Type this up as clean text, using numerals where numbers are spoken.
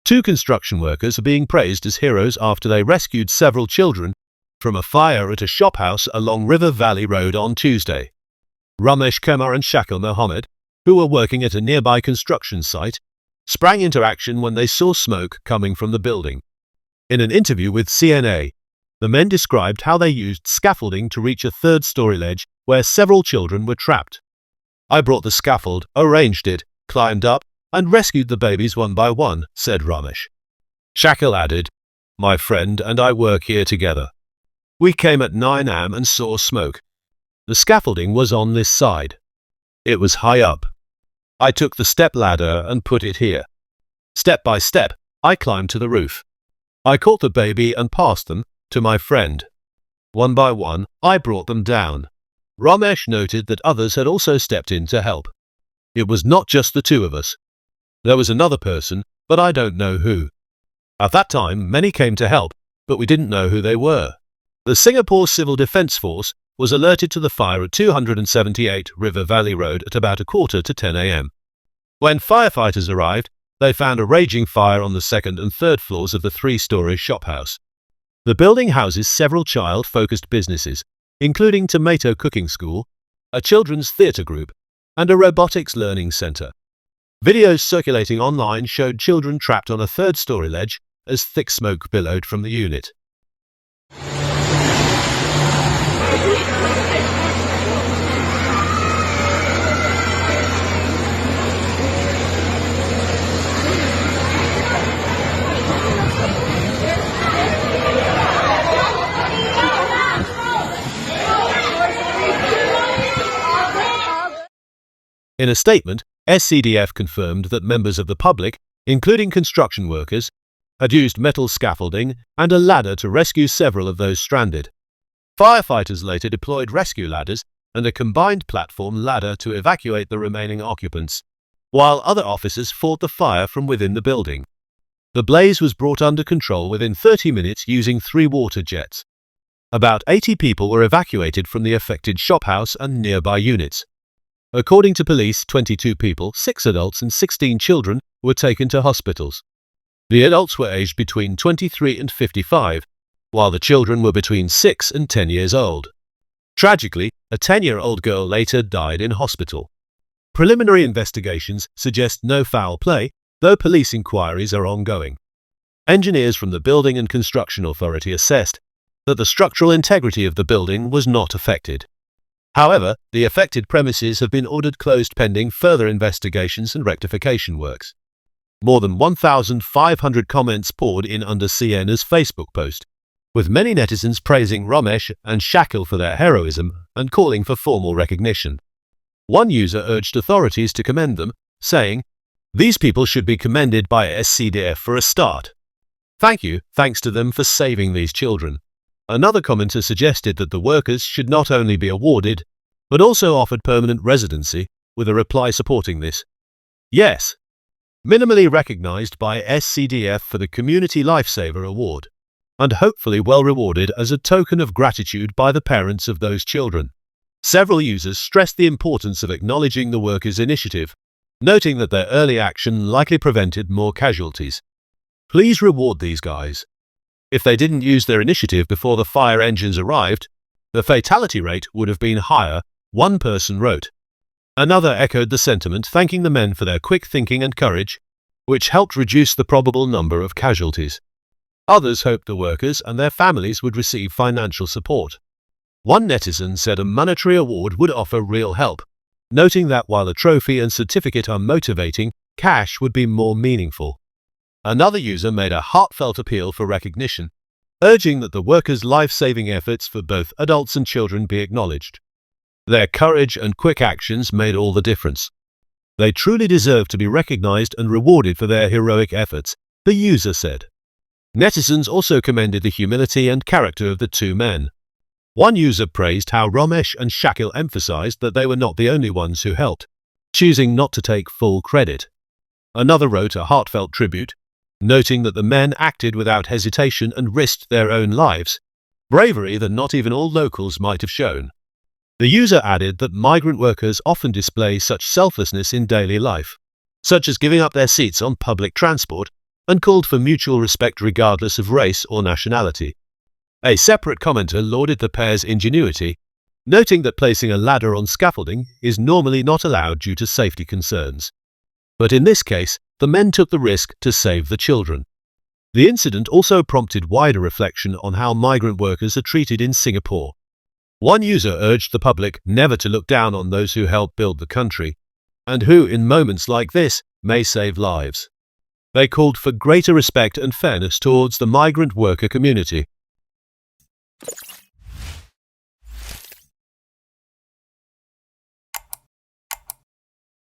Two construction workers are being praised as heroes after they rescued several children from a fire at a shophouse along River Valley Road on Tuesday. Ramesh Kumar and Shakil Mohammed, who were working at a nearby construction site, sprang into action when they saw smoke coming from the building. In an interview with CNA, the men described how they used scaffolding to reach a third-storey ledge where several children were trapped. "I brought the scaffold, arranged it, climbed up, and rescued the babies one by one," said Ramesh. Shakil added, "My friend and I work here together. We came at 9 am and saw smoke. The scaffolding was on this side. It was high up. I took the step ladder and put it here. Step by step, I climbed to the roof. I caught the baby and passed them to my friend. One by one, I brought them down." Ramesh noted that others had also stepped in to help. "It was not just the two of us. There was another person, but I don't know who. At that time, many came to help, but we didn't know who they were." The Singapore Civil Defence Force was alerted to the fire at 278 River Valley Road at about 9:45 am. When firefighters arrived, they found a raging fire on the second and third floors of the 3-storey shophouse. The building houses several child-focused businesses, including Tomato Cooking School, a children's theatre group, and a robotics learning centre. Videos circulating online showed children trapped on a third-storey ledge as thick smoke billowed from the unit. In a statement, SCDF confirmed that members of the public, including construction workers, had used metal scaffolding and a ladder to rescue several of those stranded. Firefighters later deployed rescue ladders and a combined platform ladder to evacuate the remaining occupants, while other officers fought the fire from within the building. The blaze was brought under control within 30 minutes using 3 water jets. About 80 people were evacuated from the affected shophouse and nearby units. According to police, 22 people, 6 adults and 16 children, were taken to hospitals. The adults were aged between 23 and 55, while the children were between 6 and 10 years old. Tragically, a 10-year-old girl later died in hospital. Preliminary investigations suggest no foul play, though police inquiries are ongoing. Engineers from the Building and Construction Authority assessed that the structural integrity of the building was not affected. However, the affected premises have been ordered closed pending further investigations and rectification works. More than 1,500 comments poured in under Sienna's Facebook post, with many netizens praising Ramesh and Shakil for their heroism and calling for formal recognition. One user urged authorities to commend them, saying, "These people should be commended by SCDF for a start. Thanks to them for saving these children." Another commenter suggested that the workers should not only be awarded, but also offered permanent residency, with a reply supporting this. Yes. Minimally recognized by SCDF for the Community Lifesaver Award, and hopefully well rewarded as a token of gratitude by the parents of those children. Several users stressed the importance of acknowledging the workers' initiative, noting that their early action likely prevented more casualties. Please reward these guys. If they didn't use their initiative before the fire engines arrived, the fatality rate would have been higher, one person wrote. Another echoed the sentiment, thanking the men for their quick thinking and courage, which helped reduce the probable number of casualties. Others hoped the workers and their families would receive financial support. One netizen said a monetary award would offer real help, noting that while a trophy and certificate are motivating, cash would be more meaningful. Another user made a heartfelt appeal for recognition, urging that the workers' life-saving efforts for both adults and children be acknowledged. Their courage and quick actions made all the difference. They truly deserve to be recognized and rewarded for their heroic efforts, the user said. Netizens also commended the humility and character of the two men. One user praised how Ramesh and Shakil emphasized that they were not the only ones who helped, choosing not to take full credit. Another wrote a heartfelt tribute, noting that the men acted without hesitation and risked their own lives, bravery that not even all locals might have shown. The user added that migrant workers often display such selflessness in daily life, such as giving up their seats on public transport and called for mutual respect regardless of race or nationality. A separate commenter lauded the pair's ingenuity, noting that placing a ladder on scaffolding is normally not allowed due to safety concerns. But in this case, the men took the risk to save the children. The incident also prompted wider reflection on how migrant workers are treated in Singapore. One user urged the public never to look down on those who help build the country, and who, in moments like this, may save lives. They called for greater respect and fairness towards the migrant worker community.